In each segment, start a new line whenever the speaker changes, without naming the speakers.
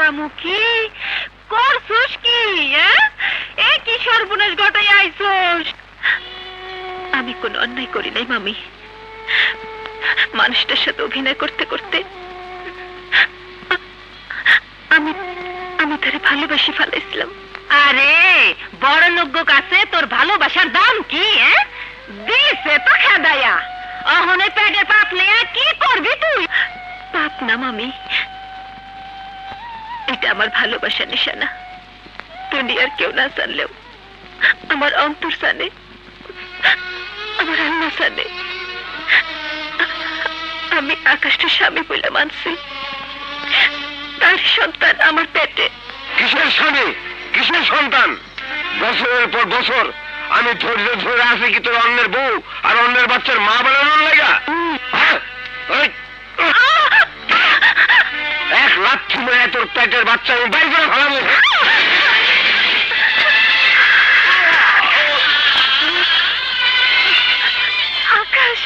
করামু কি করছস কি? এ কি সর্বনাশ ঘটাই আইছস? আমি কোনো অন্যায় করি নাই মামি। মানুষটার সাথে অভিনয় করতে করতে আমি আমি তারে ভালোবাসি ফেলাইছিলাম। আরে বড় লোক কাছে তোর ভালোবাসার দাম কি? দিছে তো খেদাইয়া, অহনে পেটের পাপ নিয়ে কি করবি তুই? পাপ না মামি, এটা আমার ভালোবাসা নিশানা। দুনিয়ার কেউ না জানলেও আমার অন্তর জানে, আমার আল্লাহ জানে। আমি আকাশটা স্বামী বলে মানছি, তার সন্তান আমার পেটে।
কিসের স্বামী, কিসের সন্তান? বছরের পর বছর আমি ধৈর্য ধরে আছি কি তোর অন্যের বউ আর অন্যের বাচ্চার মা বানানোর লাগা? এক লাথি মেরে তোর পেটের বাচ্চা আমি বাইর করে ফেলাবো।
আকাশ,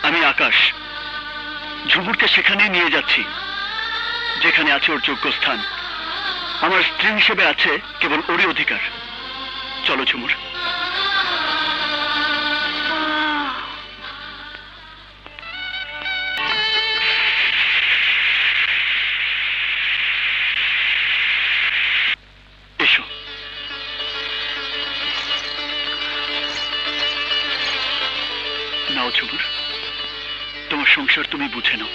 আমি আকাশ ঝুমুরকে সেখানে নিয়ে যাচ্ছি যেখানে আছে ওর যোগ্য স্থান। আমার স্ত্রী হিসেবে আছে কেবল ওরই অধিকার। চলো ঝুমুর। এসো। নাও ঝুমুর, তোমার সংসার তুমি বুঝে নাও।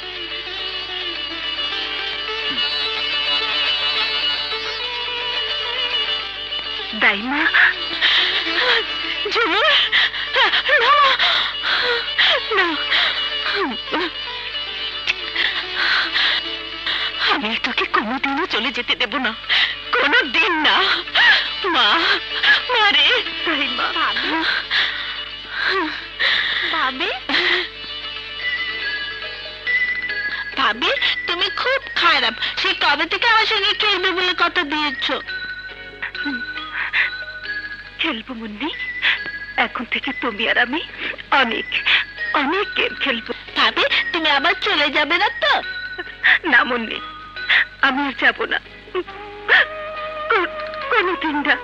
দাইমা, ঝুমুর, আমি তোকে কোনোদিনও চলে যেতে দেব না, কোনোদিন না। মা, মারে দাইমা। ভাবি, ভাবি তুমি খুব খারাপ। সে কবে থেকে আমার সঙ্গে খেলবে বলে কথা দিয়েছ? খেলবো মুন্নি, এখন থেকে তুমি আর আমি অনেক অনেক গেম খেলবো। ভাবি তুমি আবার চলে যাবে না তো? না মুন্নি, আমি আর যাবো না, কোনোদিন না,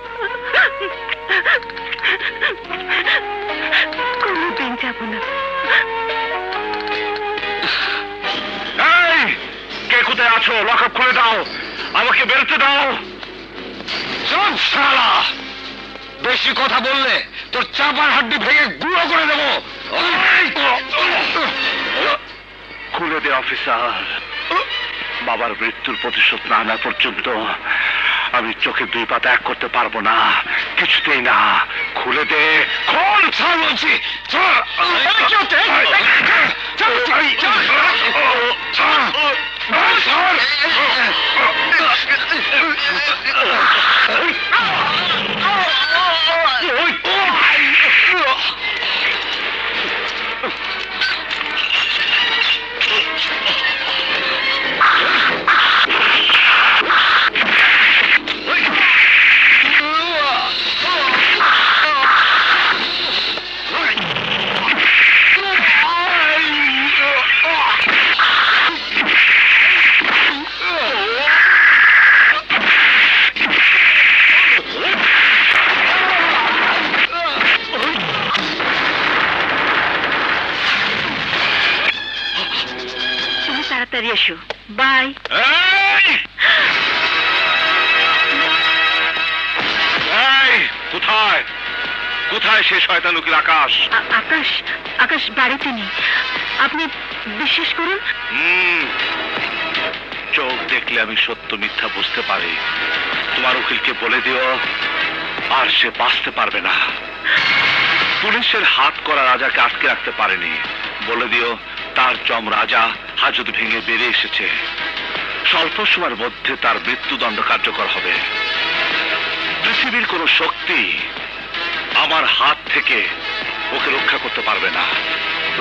কোনোদিন যাবো না।
কে কোথায় আছো? লক আপ করে দাও, আমাকে বেরোতে দাও। চল শালা, বেশি কথা বললে তোর চাপার হাড্ডি ভেঙে গুঁড়ো করে দেবো। খুলে দে অফিসার। বাবার মৃত্যুর প্রতিশোধ না আনা পর্যন্ত আমি চোখে দুই পাতা এক করতে পারবো না, কিছুতেই না। খুলে দে, খোল ছাড় বলছি।
বাই।
এই! এই, কোথায় কোথায় সে শয়তান উকিল আকাশ?
আকাশ, আকাশ বাড়িতে নেই। আপনি বিশ্বাস করুন।
চোখ দেখলে আমি সত্য মিথ্যা বুঝতে পারি। তোমার উকিলকে বলে দিও আর সে বাঁচতে পারবে না। পুলিশের হাত করা রাজাকে আটকে রাখতে পারেনি। বলে দিও তার জম রাজা হাজত ভেঙে বেরিয়ে এসেছে। স্বল্প সময়ের মধ্যে তার মৃত্যুদণ্ড কার্যকর হবে। পৃথিবীর কোন শক্তি আমার হাত থেকে ওকে রক্ষা করতে পারবে না,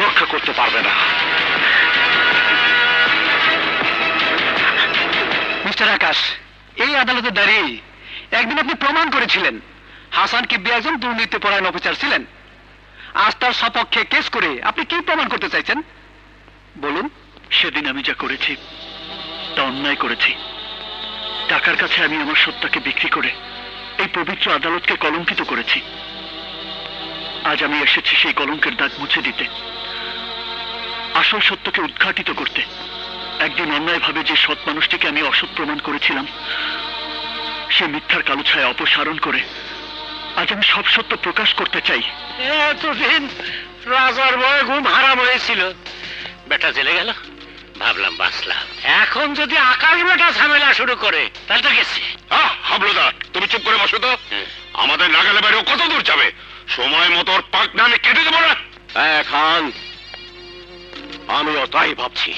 রক্ষা করতে পারবে না।
মিস্টার আকাশ, এই আদালতে দাঁড়িয়ে একদিন আপনি প্রমাণ করেছিলেন হাসান কিবরিয়া একজন দুর্নীতিপরায়ণ অফিসার ছিলেন। আজ তার সপক্ষে কেস করে আপনি কি প্রমাণ করতে চাইছেন বলুন?
সেদিন আমি যা করেছি তা অন্যায় করেছি। টাকার কাছে আমি আমার সত্তাকে বিক্রি করে এই পবিত্র আদালতকে কলঙ্কিত করেছি। আজ আমি এসেছি সেই কলঙ্কের দাগ মুছে দিতে, আসল সত্যকে উদ্ঘাটিত করতে। একদিন অন্যায়ভাবে যে সৎ মানুষটিকে আমি অসৎ প্রমাণ করেছিলাম, সে মিথ্যার কালো ছায়া অপসারণ করে আজ আমি সব সত্য প্রকাশ করতে চাই।
এতদিন রাজার ভয়ে ঘুম হারাম হয়েছিল, বেটা জেলে গেল, ভাবলাম বাঁচলাম। এখন যদি আকাশ বেটা ঝামেলা শুরু করে তাহলে তো গেছি।
হাবলুদার, তুমি চুপ করে বসো তো। আমাদের নাগালে বাইরেও কত দূর যাবে? সময় মতো ওর পাক নামে কেটে দেবো না।
খান, আমিও তাই ভাবছি।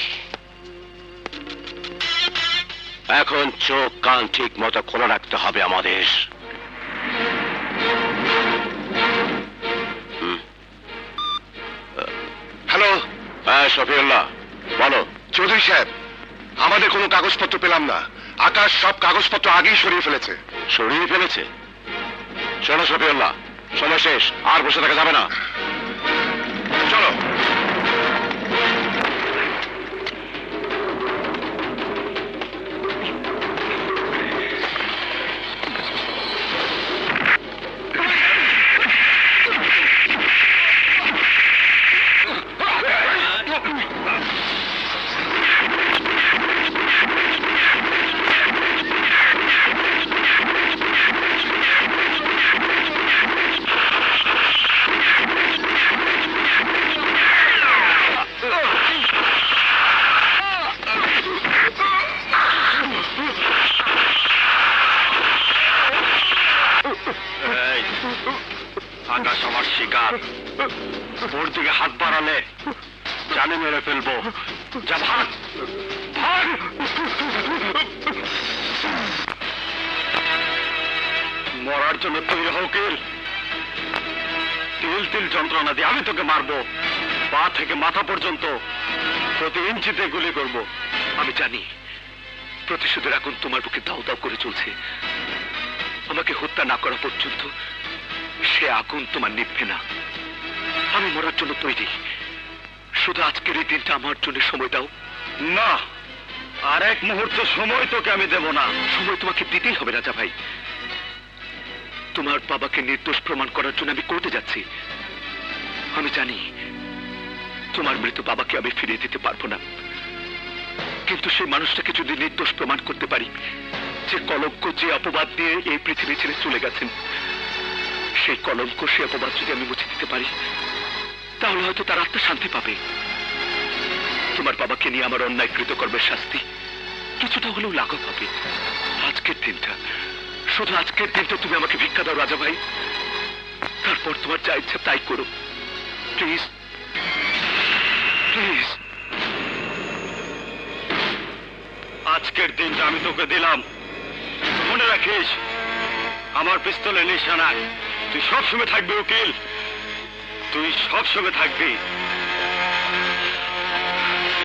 এখন চোখ কান ঠিক মতো খোলা রাখতে হবে আমাদের।
হ্যালো,
হ্যাঁ শফিউল্লাহ, বলো।
চৌধুরী সাহেব, আমাদের কোনো কাগজপত্র পেলাম না। আকাশ সব কাগজপত্র আগেই সরিয়ে ফেলেছে।
সরিয়ে ফেলেছে? শোনো শফিউল্লাহ, সময় শেষ, আর বসে থাকা যাবে না, চলো।
আকাশ আমার শিকার, ওর দিকে হাত বাড়ালে জানে মেরে ফেলবো। যা, ভাগ ভাগ। মরার জন্য তৈরি হও উকিল। তিল তিল যন্ত্রণা দিয়ে আমি তোকে মারবো, পা থেকে মাথা পর্যন্ত প্রতি ইঞ্চিতে গুলি করব। আমি জানি প্রতিশোধের আগুন তোমার বুকে দাও দাও করে চলছে। আমাকে হত্যা না করা পর্যন্ত সে আগুন তোমার নিভবে না। আমি মরার জন্য তৈরি, শুধু আজকের এই দিনটা আমার জন্য সময় দাও। না, আর এক মুহূর্ত সময় তোকে আমি দেব না। সময় তোমাকে দিতেই হবে রাজা ভাই। তোমার বাবাকে নির্দোষ প্রমাণ করার জন্য আমি কোর্টে যাচ্ছি। আমি জানি তোমার মৃত বাবাকে আমি ফিরিয়ে দিতে পারবো না, কিন্তু সেই মানুষটাকে যদি নির্দোষ প্রমাণ করতে পারি, যে কলঙ্ক যে অপবাদ দিয়ে এই পৃথিবী ছেড়ে চলে গেছেন, সেই কলঙ্ক সে অপবাদ যদি আমি মুছে দিতে পারি, তাহলে হয়তো তার আত্মা শান্তি পাবে। তোমার বাবাকে নিয়ে আমার অন্যায় কৃতকর্মের শাস্তি কিছুটা হলেও লাঘব হবে। আজকের দিনটা, শুধু আজকের দিনটা তুমি আমাকে ভিক্ষা দাও রাজা ভাই। তারপর তোমার যা ইচ্ছা তাই করো, প্লিজ প্লিজ। আজকের দিনটা আমি তোকে দিলাম, মনে রাখিস আমার পিস্তলের নিশানায় তুই সবসময় থাকবি উকিল, তুই সবসময় থাকবি।